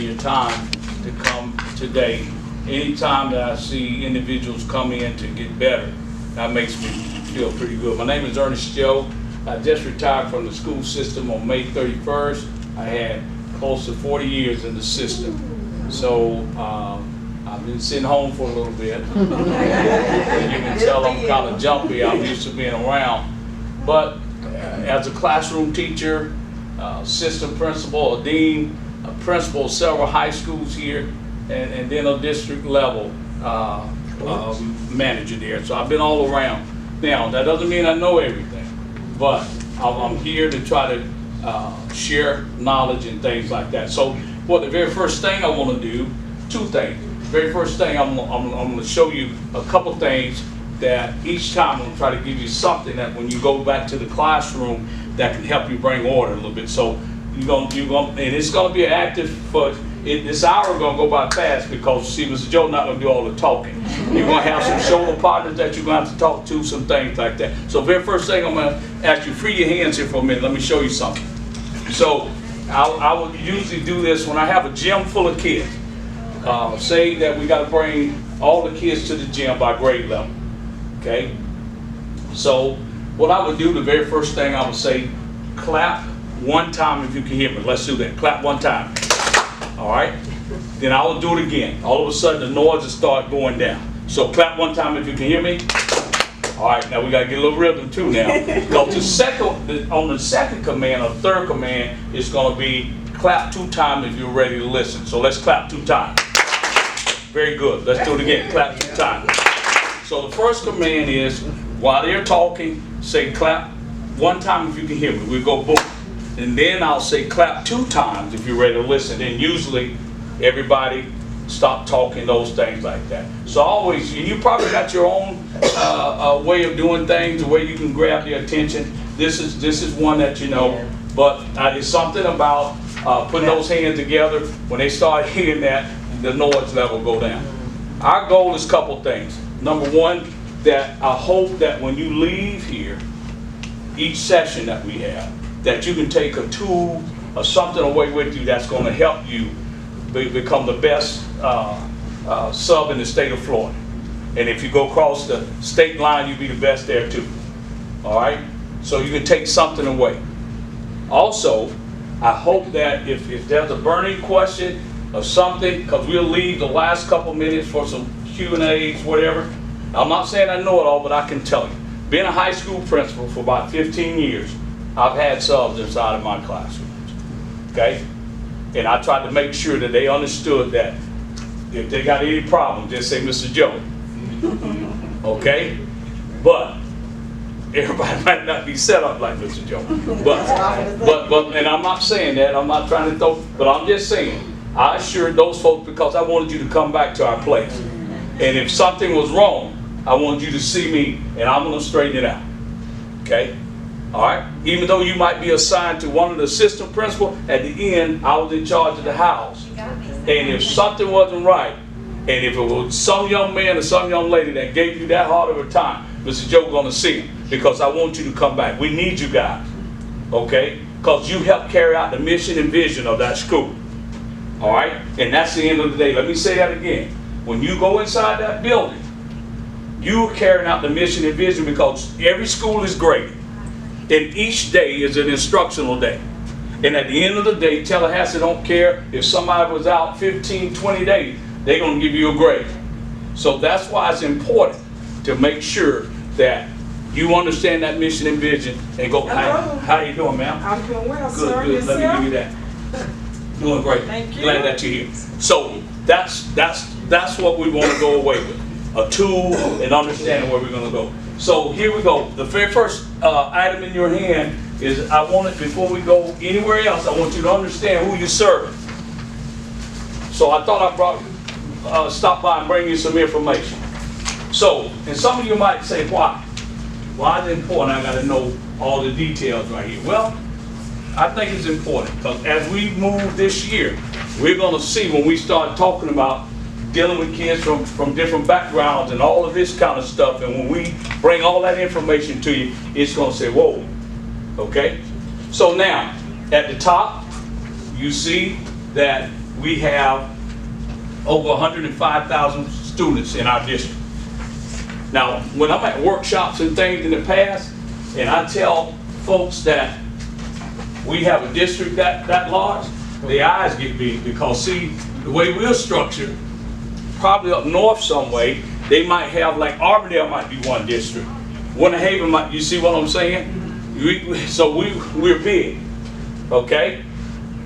taking your time to come today. Anytime that I see individuals come in to get better, that makes me feel pretty good. My name is Ernest Joe. I just retired from the school system on May 31st. I had close to 40 years in the system. So I've been sitting home for a little bit. You can tell I'm kind of jumpy. I'm used to being around. But as a classroom teacher, assistant principal, a dean, a principal of several high schools here, and then a district level manager there. So I've been all around. Now, that doesn't mean I know everything, but I'm here to try to share knowledge and things like that. So, well, the very first thing I want to do, two things. The very first thing, I'm going to show you a couple things that each time I'm going to try to give you something that when you go back to the classroom that can help you bring order a little bit. So and it's going to be active for this hour going to go by fast because see, Mr. Joe not going to do all the talking. You're going to have some shoulder partners that you're going to have to talk to, some things like that. So very first thing I'm going to ask you, free your hands here for a minute. Let me show you something. So I would usually do this when I have a gym full of kids. Say that we got to bring all the kids to the gym by grade level. Okay? So what I would do, the very first thing I would say, clap one time if you can hear me. Let's do that. Clap one time. All right? Then I will do it again. All of a sudden the noise will start going down. So clap one time if you can hear me. All right, now we got to get a little rhythm too now. Because on the second command or third command, it's going to be clap 2 times if you're ready to listen. So let's clap 2 times. Very good. Let's do it again. Clap 2 times. So the first command is, while they're talking, say clap 1 time if you can hear me. We go boom. And then I'll say clap 2 times if you're ready to listen. Then usually everybody stop talking, those things like that. So always, you probably got your own way of doing things, the way you can grab their attention. This is one that you know, but it's something about putting those hands together. When they start hearing that, the noise level go down. Our goal is a couple things. Number one, that I hope that when you leave here, each session that we have, that you can take a tool or something away with you that's going to help you become the best sub in the state of Florida. And if you go across the state line, you'll be the best there too. All right? So you can take something away. Also, I hope that if there's a burning question or something, because we'll leave the last couple minutes for some Q&As, whatever. I'm not saying I know it all, but I can tell you. Being a high school principal for about 15 years, I've had subs inside of my classrooms. Okay? And I tried to make sure that they understood that if they got any problems, just say, Mr. Joe. Okay? But everybody might not be set up like Mr. Joe. But and I'm not saying that. I'm not trying to throw, but I'm just saying, I assured those folks because I wanted you to come back to our place. And if something was wrong, I wanted you to see me and I'm going to straighten it out. Okay? All right? Even though you might be assigned to one of the assistant principals, at the end, I was in charge of the house. And if something wasn't right, and if it was some young man or some young lady that gave you that hard of a time, Mr. Joe was going to see him because I want you to come back. We need you guys. Okay? Because you help carry out the mission and vision of that school. All right? And that's the end of the day. Let me say that again. When you go inside that building, you're carrying out the mission and vision because every school is graded. And each day is an instructional day. And at the end of the day, Tallahassee don't care if somebody was out 15, 20 days, they're going to give you a grade. So that's why it's important to make sure that you understand that mission and vision and go, how you doing, ma'am? I'm doing well, Good, sir. good. Yourself? Let me give you that. Doing great. Thank you. Glad that you're here. So that's what we want to go away with. A tool and understanding where we're going to go. So here we go. The very first item in your hand is I want it, before we go anywhere else, I want you to understand who you're serving. So I thought I stop by and bring you some information. So, and some of you might say, why? Why is it important? I got to know all the details right here. Well, I think it's important because as we move this year, we're going to see when we start talking about dealing with kids from different backgrounds and all of this kind of stuff, and when we bring all that information to you, it's going to say, whoa, okay? So now, at the top, you see that we have over 105,000 students in our district. Now, when I'm at workshops and things in the past, and I tell folks that we have a district that large, their eyes get big, because see, the way we're structured, probably up north some way, they might have, like Arbondale might be one district. Winter Haven might, you see what I'm saying? So we're big, okay?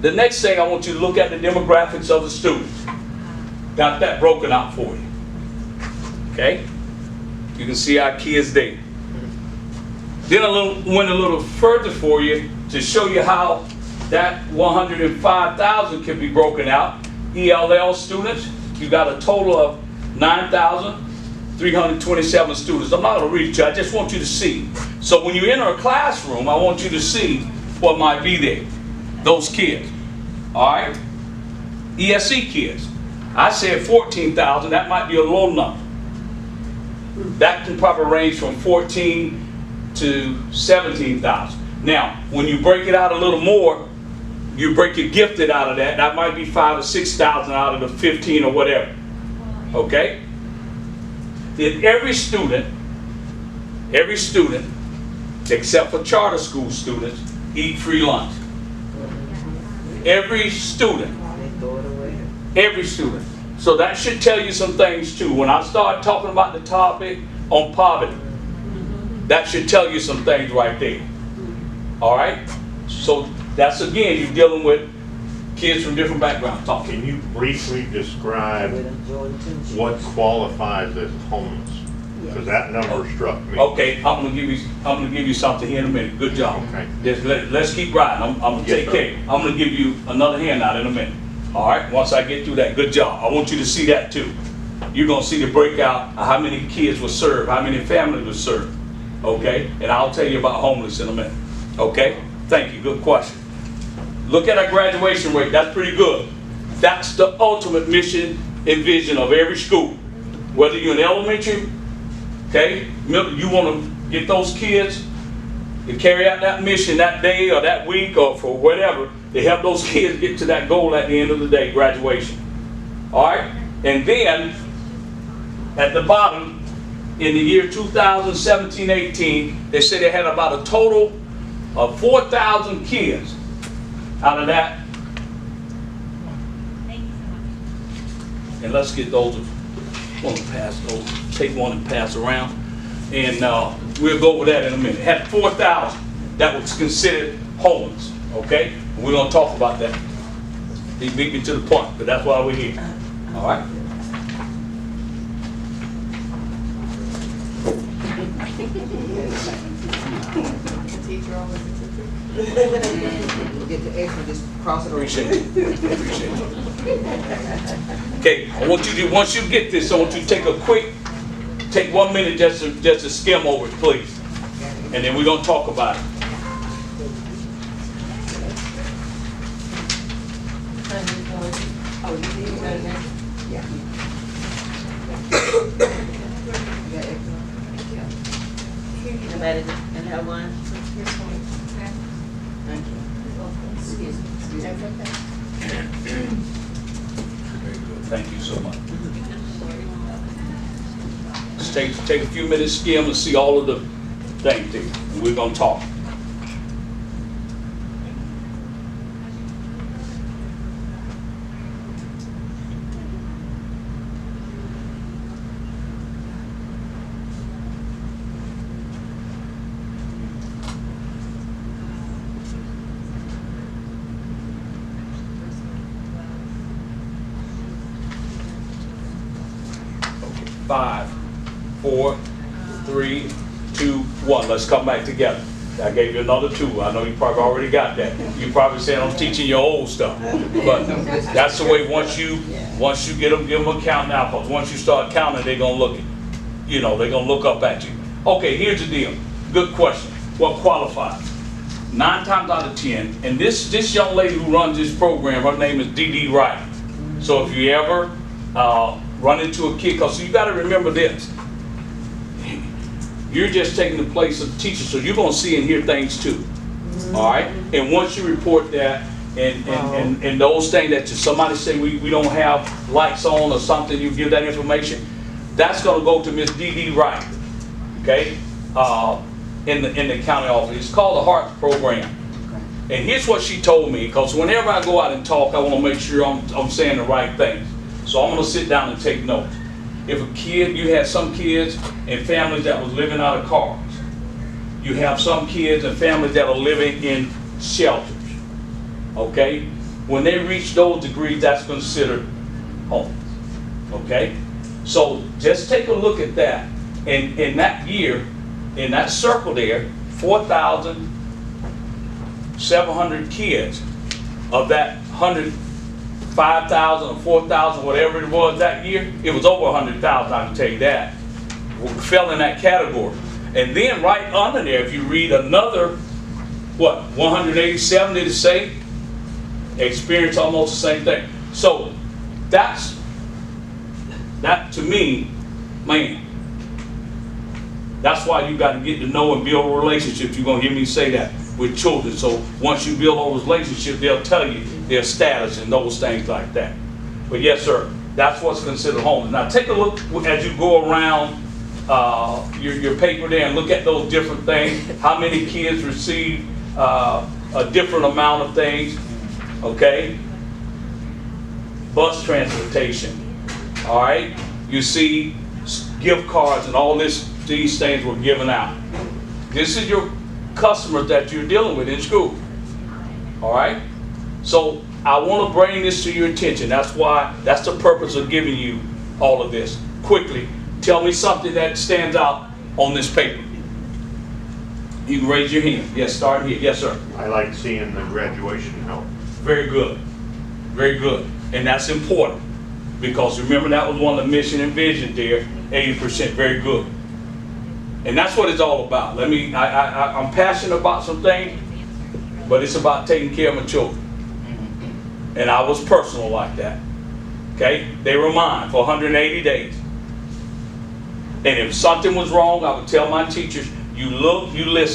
The next thing, I want you to look at the demographics of the students. Got that broken out for you, okay? You can see our kids there. Then went a little further for you to show you how that 105,000 can be broken out. ELL students, you got a total of 9,327 students. I'm not going to read it to you, I just want you to see. So when you enter a classroom, I want you to see what might be there. Those kids, all right? ESC kids, I said 14,000, that might be a low number. That can probably range from 14 to 17,000. Now, when you break it out a little more, you break your gifted out of that, that might be 5,000 or 6,000 out of the 15 or whatever, okay? If every student, except for charter school students, eat free lunch. Every student. So that should tell you some things too. When I start talking about the topic on poverty, that should tell you some things right there. All right? So that's, again, you're dealing with kids from different backgrounds. Can you briefly describe what qualifies as homeless? Because that number struck me. Okay, I'm gonna give you something here in a minute. Good job. Okay. Let's keep riding. I'm gonna take care. I'm gonna give you another handout in a minute. All right. Once I get through that, good job. I want you to see that too. You're gonna see the breakout of how many kids were served, how many families were served. Okay. And I'll tell you about homeless in a minute. Okay. Thank you. Good question. Look at our graduation rate. That's pretty good. That's the ultimate mission and vision of every school. Whether you're in elementary, okay, you want to get those kids to carry out that mission that day or that week or for whatever, to help those kids get to that goal at the end of the day, graduation. All right? And then, at the bottom, in the year 2017-18, they said they had about a total of 4,000 kids out of that. And let's get those, want to pass those, take one and pass around. And we'll go over that in a minute. Had 4,000 that was considered homeless, okay? And we're gonna talk about that. He beat me to the point, but that's why we're here, all right? Get the extra, just cross it over. Appreciate it. Appreciate it. Okay, I want you to, once you get this, I want you to take 1 minute just to skim over it, please. And then we're gonna talk about it. Anybody and have one? Thank you. Excuse me. Very good. Thank you so much. Just take a few minutes, skim, and see all of the things there. And we're gonna talk. Okay, 5, 4, 3, 2, 1. Let's come back together. I gave you another 2. I know you probably already got that. You probably said I'm teaching your old stuff, but that's the way. Once you get them, give them a count now. Because once you start counting, they're gonna look at, they're gonna look up at you. Okay, here's the deal. Good question. What qualifies? 9 times out of 10, and this young lady who runs this program, her name is Dee Wright. So if you ever run into a kid, because you got to remember this. You're just taking the place of the teacher, so you're going to see and hear things too. All right? And once you report that and those things that somebody say we don't have lights on or something, you give that information, that's gonna go to Miss Dee Wright, okay? In the county office. It's called the Heart Program. And here's what she told me, because whenever I go out and talk, I want to make sure I'm saying the right things. So I'm going to sit down and take notes. If a kid, you had some kids and families that was living out of cars. You have some kids and families that are living in shelters. Okay? When they reach those degrees, that's considered home. Okay? So just take a look at that. And in that year, in that circle there, 4,700 kids of that 100, 5,000 or 4,000, whatever it was that year, it was over 100,000, I can tell you that, fell in that category. And then right under there, if you read another, 187 did it say? Experience almost the same thing. So that to me, man, that's why you got to get to know and build relationships. You're going to hear me say that with children. So once you build those relationships, they'll tell you their status and those things like that. But yes, sir, that's what's considered home. Now take a look as you go around your paper there and look at those different things. How many kids receive a different amount of things, okay? Bus transportation, all right? You see gift cards and all these things were given out. This is your customers that you're dealing with in school. All right? So I want to bring this to your attention. That's the purpose of giving you all of this. Quickly, tell me something that stands out on this paper. You can raise your hand. Yes, start here. Yes, sir. I like seeing the graduation help. Very good. Very good. And that's important. Because remember, that was one of the mission and vision there, 80%. Very good. And that's what it's all about. I'm passionate about some things, but it's about taking care of my children. And I was personal like that. Okay? They were mine for 180 days. And if something was wrong, I would tell my teachers, you look, you listen.